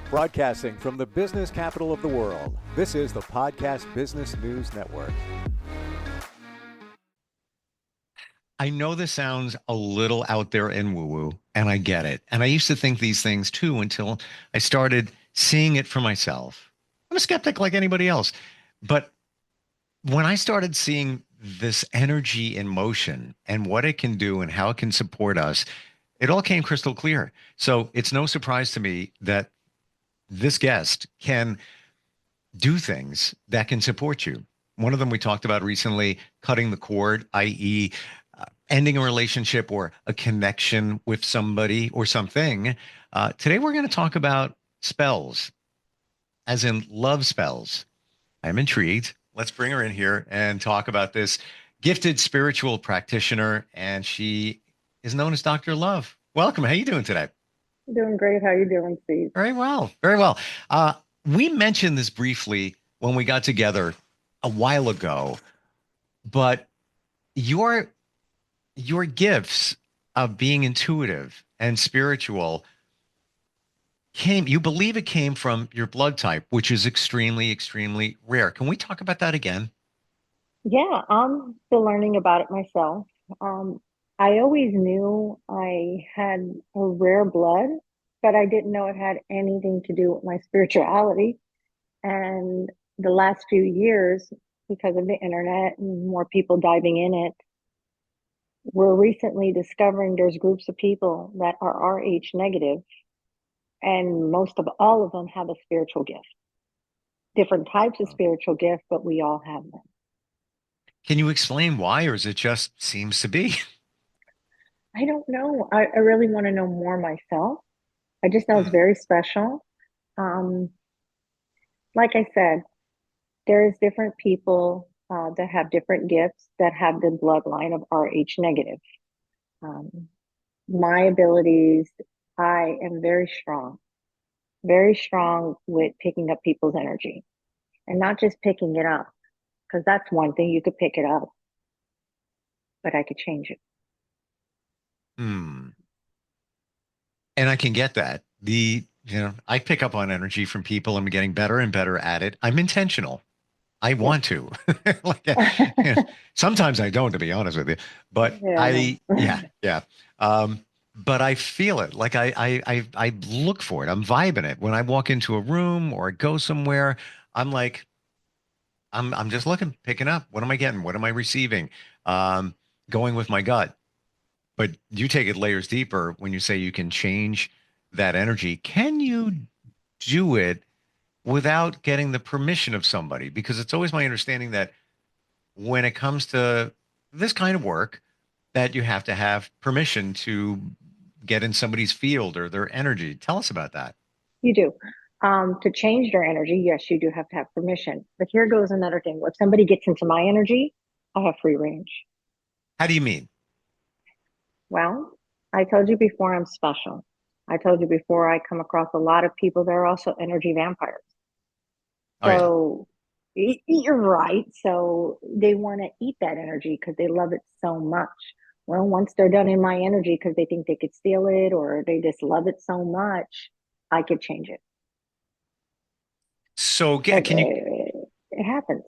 Broadcasting from the business capital of the world, this is the Podcast Business News Network. I know this sounds a little out there and woo-woo, and I get it. And I used to think these things too until I started seeing it for myself. I'm a skeptic like anybody else. But when I started seeing this energy in motion and what it can do and how it can support us, it all came crystal clear. So it's no surprise to me that this guest can do things that can support you. One of them we talked about recently, cutting the cord, i.e., ending a relationship or a connection with somebody or something. Today, we're going to talk about spells, as in love spells. I'm intrigued. Let's bring her in here and talk about this gifted spiritual practitioner, and she is known as Dr. Love. Welcome. How are you doing today? Doing great. How you doing, Steve? Very well. Very well. We mentioned this briefly when we got together a while ago, but your your gifts of being intuitive and spiritual you believe it came from your blood type, which is extremely, extremely rare. Can we talk about that again? Yeah, I'm still learning about it myself. Um, I always knew I had a rare blood, but I didn't know it had anything to do with my spirituality. And the last few years, because of the internet and more people diving in it, we're recently discovering there's groups of people that are RH negative, and most of all of them have a spiritual gift. Different types of spiritual gift, but we all have them. Can you explain why, or is it just seems to be? I don't know. I really want to know more myself. I just know it's Hmm. very special. Um, like I said, there's different people that have different gifts that have the bloodline of RH negative. Um, my abilities, I am very strong with picking up people's energy and not just picking it up, because that's one thing you could pick it up, but I could change it. Hmm. And I can get that. I pick up on energy from people. I'm getting better and better at it. I'm intentional. I Yeah. want to. Like, you know, sometimes I don't, to be honest with you. But Yeah, I know. yeah. But I feel it. Like I look for it. I'm vibing it. When I walk into a room or I go somewhere, I'm like, I'm just looking, picking up. What am I getting? What am I receiving? Um, Going with my gut. But you take it layers deeper when you say you can change that energy. Can you do it without getting the permission of somebody? Because it's always my understanding that when it comes to this kind of work, that you have to have permission to get in somebody's field or their energy. Tell us about that. You do. To change their energy, yes, you do have to have permission. But here goes another thing. If somebody gets into my energy, I have free range. How do you mean? Well, I told you before I'm special. I told you before I come across a lot of people that are also energy vampires. Oh yeah. So you're right. So they want to eat that energy because they love it so much. Well, once they're done in my energy because they think they could steal it or they just love it so much, I could change it. So But can you? it happens.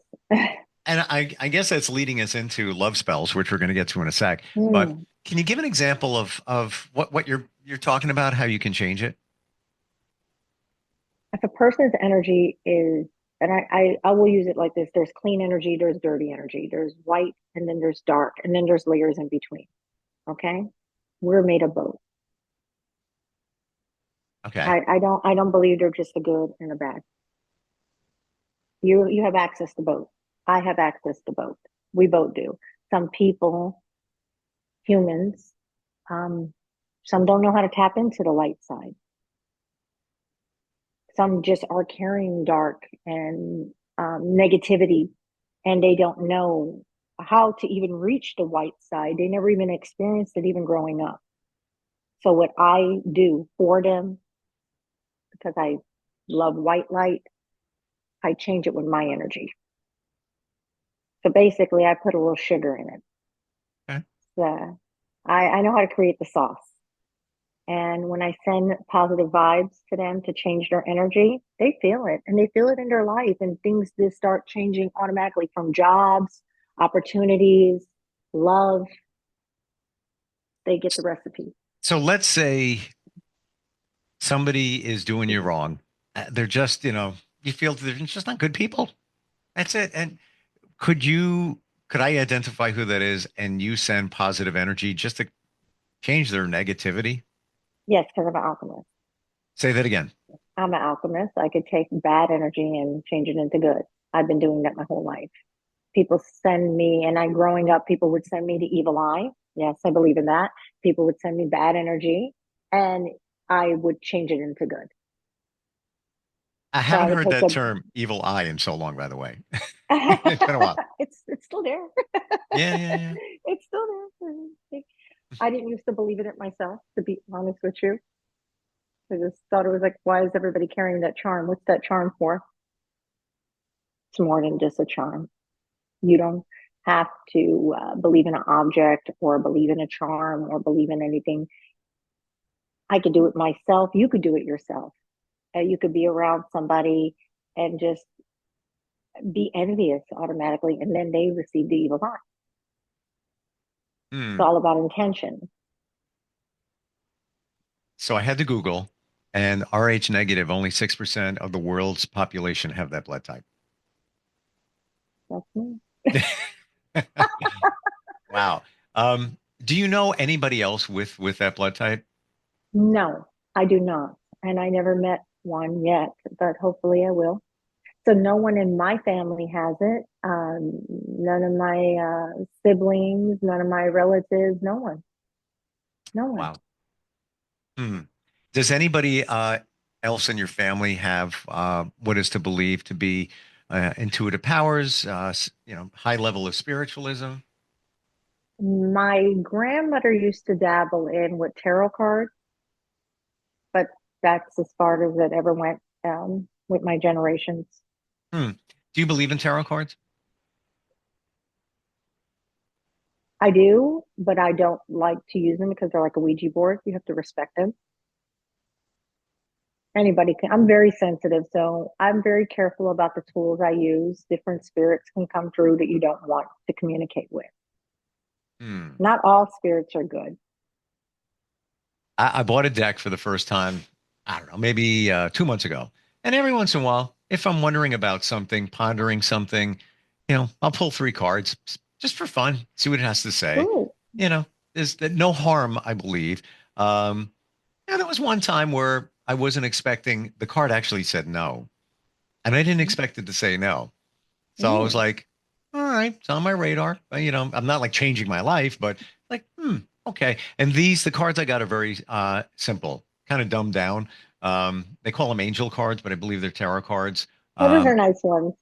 And I guess that's leading us into love spells, which we're going to get to in a sec. But Hmm. can you give an example of what you're talking about? How you can change it? If a person's energy is, and I will use it like this, there's clean energy, there's dirty energy, there's white, and then there's dark, and then there's layers in between. Okay. We're made of both. Okay. I don't believe they're just a good and a bad. You have access to both. I have access to both. We both do. Some people, humans, um, some don't know how to tap into the light side. Some just are carrying dark and negativity, and they don't know how to even reach the white side. They never even experienced it, even growing up. So, what I do for them, because I love white light, I change it with my energy. So, basically, I put a little sugar in it. Okay. So, I know how to create the sauce. And when I send positive vibes to them to change their energy, they feel it and they feel it in their life. And things just start changing automatically from jobs, opportunities, love. They get the recipe. So let's say somebody is doing you wrong. They're just, you feel they're just not good people. That's it. And could you, could I identify who that is and you send positive energy just to change their negativity? Yes, because I'm an alchemist. Say that again. I'm an alchemist. I could take bad energy and change it into good. I've been doing that my whole life. People send me, and I growing up, people would send me the evil eye. Yes, I believe in that. People would send me bad energy, and I would change it into good. I So I haven't would heard take that the term evil eye in so long, by the way. It's been a while. it's still there. Yeah, yeah, yeah. It's still there. I didn't used to believe in it myself, to be honest with you. I just thought it was like, why is everybody carrying that charm? What's that charm for? It's more than just a charm. You don't have to believe in an object or believe in a charm or believe in anything. I could do it myself. You could do it yourself. You could be around somebody and just be envious automatically, and then they receive the evil eye. It's Hmm. all about intention. So I had to Google, and Rh negative, only 6% of the world's population have that blood type. That's me. Wow. Do you know anybody else with that blood type? No, I do not. And I never met one yet, but hopefully I will. So no one in my family has it. None of my siblings, none of my relatives, no one, no one. Wow. Hmm. Does anybody else in your family have what is to believe to be intuitive powers, high level of spiritualism? My grandmother used to dabble in with tarot cards, but that's as far as it ever went with my generations. Hmm. Do you believe in tarot cards? I do, but I don't like to use them because they're like a Ouija board. You have to respect them. Anybody can. I'm very sensitive, so I'm very careful about the tools I use. Different spirits can come through that you don't want to communicate with. Hmm. Not all spirits are good. I bought a deck for the first time, I don't know, maybe 2 months ago. And every once in a while, if I'm wondering about something, pondering something, I'll pull 3 cards just for fun, see what it has to say. Ooh. You know, there's no harm, I believe. Um, and there was one time where I wasn't expecting the card actually said no, and I didn't expect it to say no. So I was Mm. like, all right, it's on my radar. I'm not like changing my life, but like, okay. And the cards I got are very simple, kind of dumbed down. They call them angel cards, but I believe they're tarot cards. Oh, those are Um, nice ones.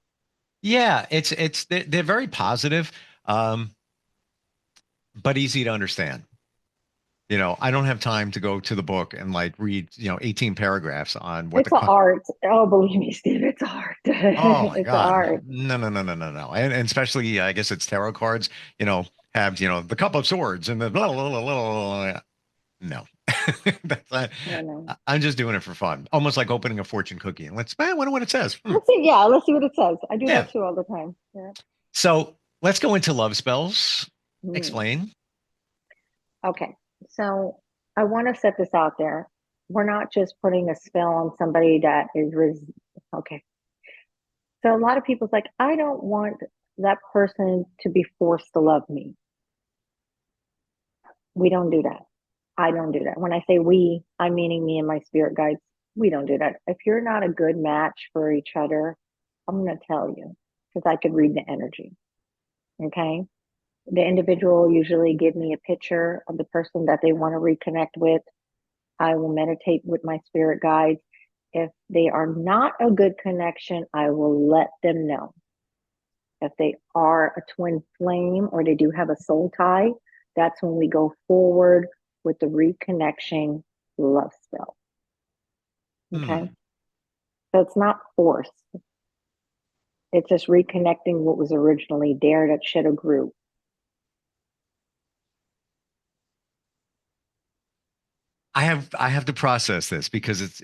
yeah, they're very positive, um, but easy to understand. I don't have time to go to the book and like read, 18 paragraphs on what It's the an art. Oh, believe me, Steve, it's art. Oh my It's an God. art. No, no, no, no, no, no. And especially, I guess it's tarot cards, have, the Cup of Swords and the blah, blah, blah, blah, blah. No. That's not, I know. I'm just doing it for fun. Almost like opening a fortune cookie and I wonder what it says. Let's see. Yeah, let's see what it says. I do Yeah. that too all the time. Yeah. So let's go into love spells. Mm. Explain. Okay. So I want to set this out there. We're not just putting a spell on somebody that is okay. So a lot of people's like, I don't want that person to be forced to love me. We don't do that. I don't do that. When I say we, I'm meaning me and my spirit guides. We don't do that. If you're not a good match for each other, I'm going to tell you because I could read the energy. Okay. The individual usually give me a picture of the person that they want to reconnect with. I will meditate with my spirit guides. If they are not a good connection, I will let them know. If they are a twin flame or they do have a soul tie, that's when we go forward with the reconnection love spell. Okay. Hmm. So it's not forced. It's just reconnecting what was originally there that should have grew. I have to process this because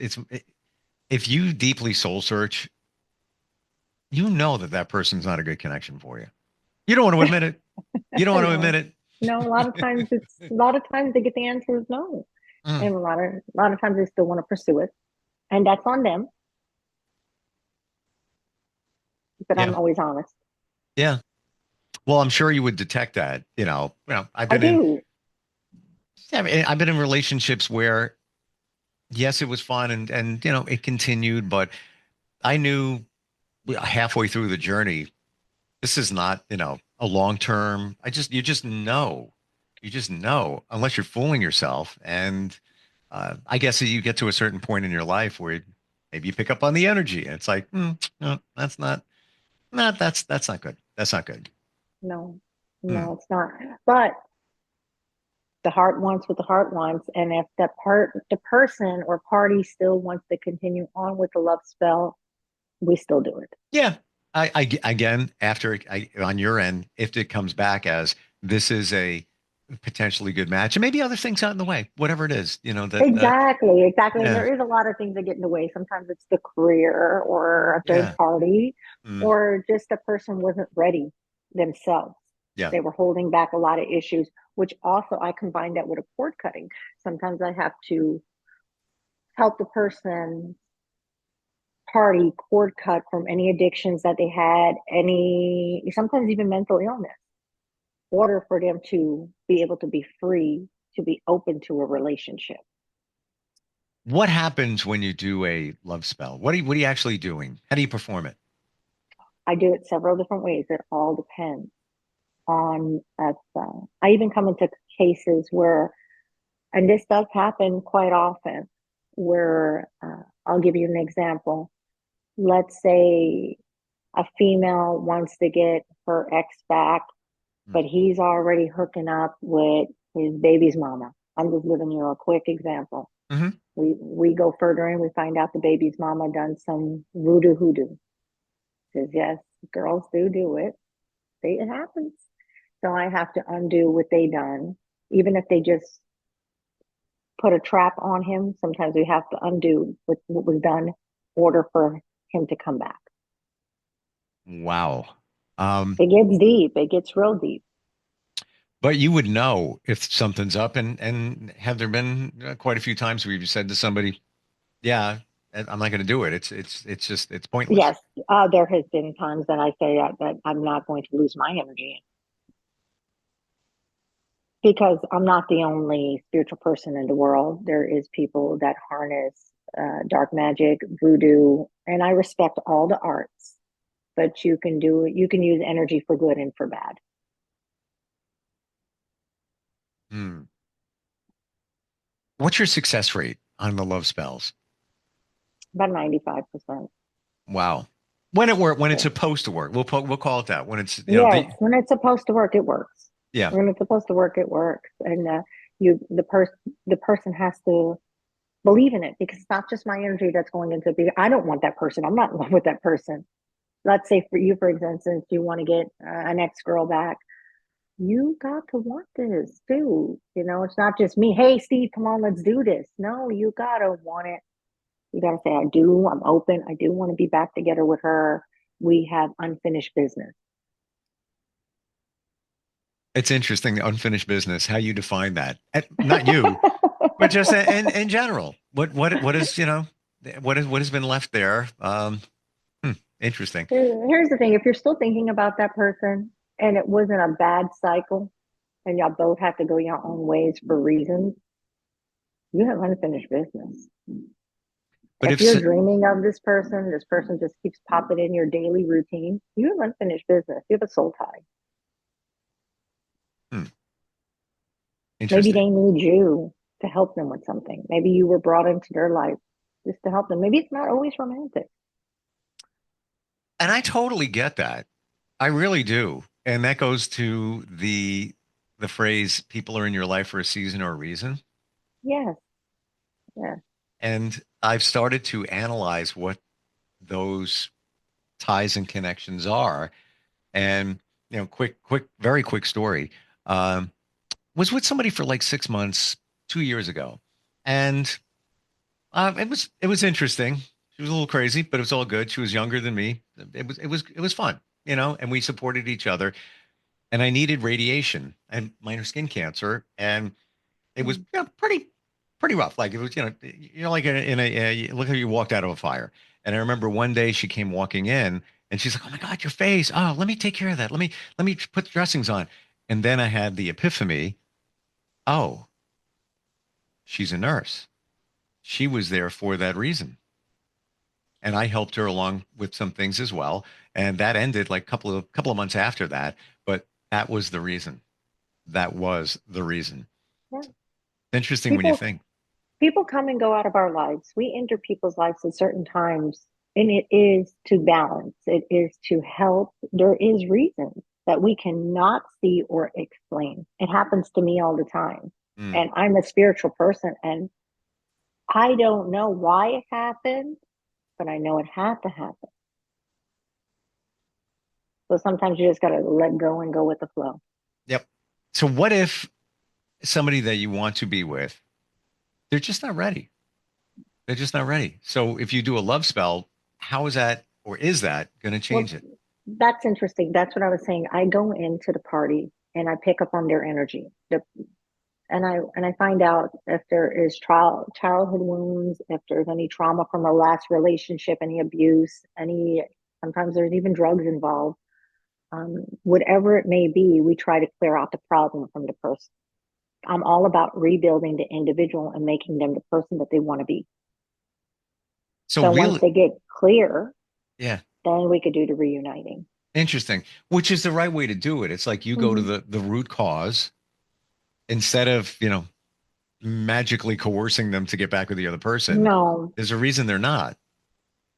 if you deeply soul search, you know that that person's not a good connection for you. You don't want to admit it. You don't want to admit No, it. no, a lot of times they get the answer is no. Mm, And a lot of times they still want to pursue it. And that's on them, but yeah. I'm always honest. Yeah. Well, I'm sure you would detect that. I've I been in, do. yeah, I've been in relationships where, yes, it was fun and it continued, but I knew halfway through the journey, this is not, a long term. You just know, unless you're fooling yourself. And I guess you get to a certain point in your life where maybe you pick up on the energy, and it's like, no, that's not good. That's not good. No, Hmm. no, it's not. But the heart wants what the heart wants. And if the person or party still wants to continue on with the love spell, we still do it. Yeah. Again, on your end, if it comes back as this is a potentially good match, and maybe other things out in the way, whatever it is, Exactly, exactly. And yeah, there is a lot of things that get in the way. Sometimes it's the career or a third yeah, party, mm, or just the person wasn't ready themselves. yeah. They were holding back a lot of issues, which also I combine that with a cord cutting. Sometimes I have to help the person party cord cut from any addictions that they had, any sometimes even mental illness, in order for them to be able to be free, to be open to a relationship. What happens when you do a love spell? What are you actually doing? How do you perform it? I do it several different ways. It all depends on I even come into cases where, and this does happen quite often, where I'll give you an example. Let's say a female wants to get her ex back, but he's already hooking up with his baby's mama. I'm just giving you a quick example. Mm-hmm. We go further in, we find out the baby's mama done some voodoo hoodoo. Says yes, girls do it. It happens. So I have to undo what they done, even if they just put a trap on him. Sometimes we have to undo what was done in order for him to come back. Wow. Um, It gets deep. It gets real deep. but you would know if something's up, and have there been quite a few times where you've said to somebody, "Yeah, I'm not going to do it. It's just it's pointless." Yes, there has been times that I say that I'm not going to lose my energy because I'm not the only spiritual person in the world. There is people that harness dark magic, voodoo, and I respect all the arts. But you can use energy for good and for bad. Hmm. What's your success rate on the love spells? About 95%. Wow. When it's supposed to work, we'll call it that. When it's Yes, when it's supposed to work, it works. yeah. When it's supposed to work, it works. And you the person has to believe in it, because it's not just my energy that's going into it. I don't want that person. I'm not in love with that person. Let's say for you, for instance, you want to get an ex girl back. You got to want this too. It's not just me. Hey, Steve, come on, let's do this. No, you gotta want it. You gotta say, I do. I'm open. I do want to be back together with her. We have unfinished business. It's interesting, the unfinished business, how you define that. Not you, but just in general. What is, what has been left there? Interesting. Here's the thing: if you're still thinking about that person and it wasn't a bad cycle, and y'all both have to go your own ways for reasons, you have unfinished business. But If if you're s- dreaming of this person just keeps popping in your daily routine, you have unfinished business. You have a soul tie. hmm, Maybe interesting. they need you to help them with something. Maybe you were brought into their life just to help them. Maybe it's not always romantic. And I totally get that. I really do. And that goes to the phrase people are in your life for a season or a reason. Yes, yes. And I've started to analyze what those ties and connections are. And very quick story. Was with somebody for like 6 months 2 years ago. And it was interesting. She was a little crazy, but it was all good. She was younger than me. It was fun, and we supported each other. And I needed radiation. I had minor skin cancer, and it was Mm. pretty rough. Like it was, like look how you walked out of a fire. And I remember one day she came walking in, and she's like, "Oh my God, your face! Oh, let me take care of that. Let me put the dressings on." And then I had the epiphany. Oh, she's a nurse. She was there for that reason. And I helped her along with some things as well. And that ended like couple of months after that. But that was the reason. That was the reason. Yeah. Interesting when you People think. people come and go out of our lives. We enter people's lives at certain times, and it is to balance. It is to help. There is reasons that we cannot see or explain. It happens to me all the time. Mm. And I'm a spiritual person, and I don't know why it happened, but I know it had to happen. So sometimes you just got to let go and go with the flow. Yep. So what if somebody that you want to be with, they're just not ready? They're just not ready. So if you do a love spell, how is that or is that going to Well, change it? that's interesting. That's what I was saying. I go into the party and I pick up on their energy. And I find out if there is childhood wounds, if there's any trauma from a last relationship, any abuse, any sometimes there's even drugs involved. Whatever it may be, we try to clear out the problem from the person. I'm all about rebuilding the individual and making them the person that they want to be. So So once really, they get clear, yeah, then we could do the reuniting. interesting. Which is the right way to do it. It's like you go to Mm-hmm. the root cause instead of, magically coercing them to get back with the other person. No, There's a reason they're not,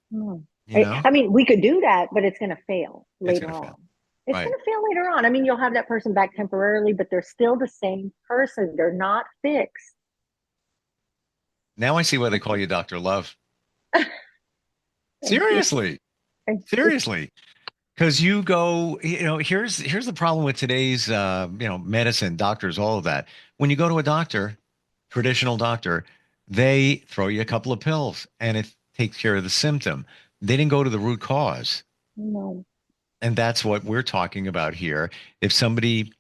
no. you know? I mean, we could do that, but it's going to fail It's later gonna on. fail. It's Right. going to fail later on. I mean, you'll have that person back temporarily, but they're still the same person. They're not fixed. Now I see why they call you Dr. Love. Thank you. Seriously. Thank you. Seriously. Because you go, here's the problem with today's medicine, doctors, all of that. When you go to a doctor, traditional doctor, they throw you a couple of pills and it takes care of the symptom. They didn't go to the root cause. No. And that's what we're talking about here. If somebody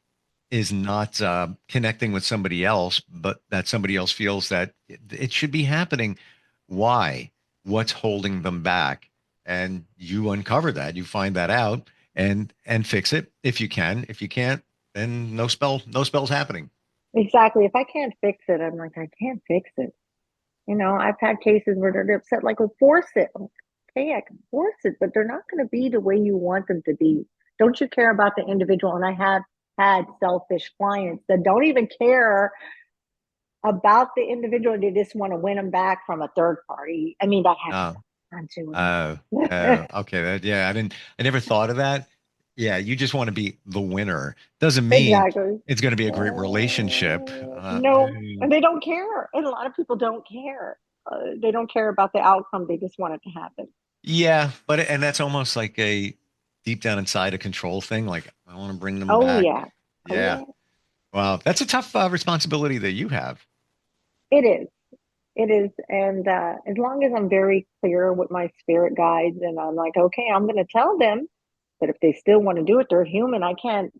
is not connecting with somebody else, but that somebody else feels that it should be happening. Why? What's holding them back? And you uncover that, you find that out and fix it if you can. If you can't, then no spells happening. Exactly. If I can't fix it, I'm like, I can't fix it. I've had cases where they're upset, like, well, force it. Okay, I can force it, but they're not going to be the way you want them to be. Don't you care about the individual? And I have had selfish clients that don't even care about the individual. They just want to win them back from a third party. I mean, that happens Oh, all the time oh, too. okay. Yeah, I never thought of that. Yeah, you just want to be the winner. Doesn't mean Exactly. it's going to be a great relationship. No, and they don't care. And a lot of people don't care. They don't care about the outcome. They just want it to happen. Yeah, and that's almost like a deep down inside a control thing. Like I want to bring them Oh back. yeah. Oh Yeah. yeah. Wow, that's a tough responsibility that you have. It is. It is. And as long as I'm very clear with my spirit guides and I'm like, okay, I'm going to tell them, but if they still want to do it, they're human. I can't,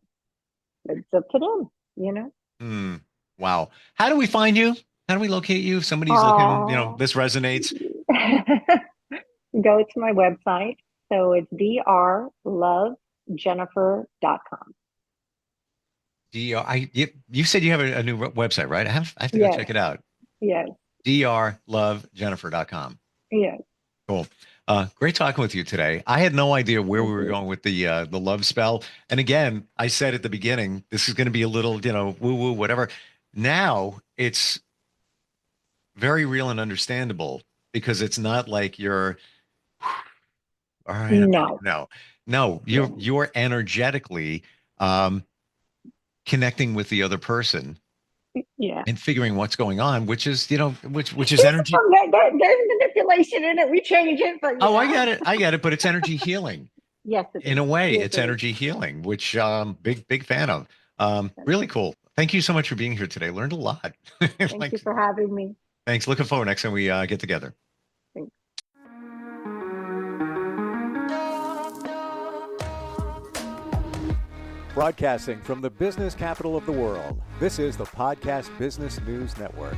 it's up to them, you know? Hmm. Wow. How do we find you? How do we locate you? If somebody's looking, Oh, this resonates. go to my website. So it's drlovejennifer.com. You said you have a new website, right? I have to go Yes, check it out. yes, drlovejennifer.com. yes. Cool. Great talking with you today. I had no idea where we Thank were you. going with the love spell. And again, I said at the beginning, this is going to be a little, woo woo, whatever. Now it's very real and understandable because it's not like you're all right. Okay. No, No, you're no. you're energetically um, connecting with the other person Yeah. and figuring what's going on, which is, which is There's energy. some, there's manipulation in it. We change it, but Oh, I yeah. get it. I get it. But it's energy healing. Yes, it In is. a way, Yes, it's it is. energy healing, which big fan of. Really cool. Thank you so much for being here today. Learned a lot. Thank Like, you for having me. Thanks. Looking forward next time we get together. Thanks. Broadcasting from the business capital of the world, this is the Podcast Business News Network.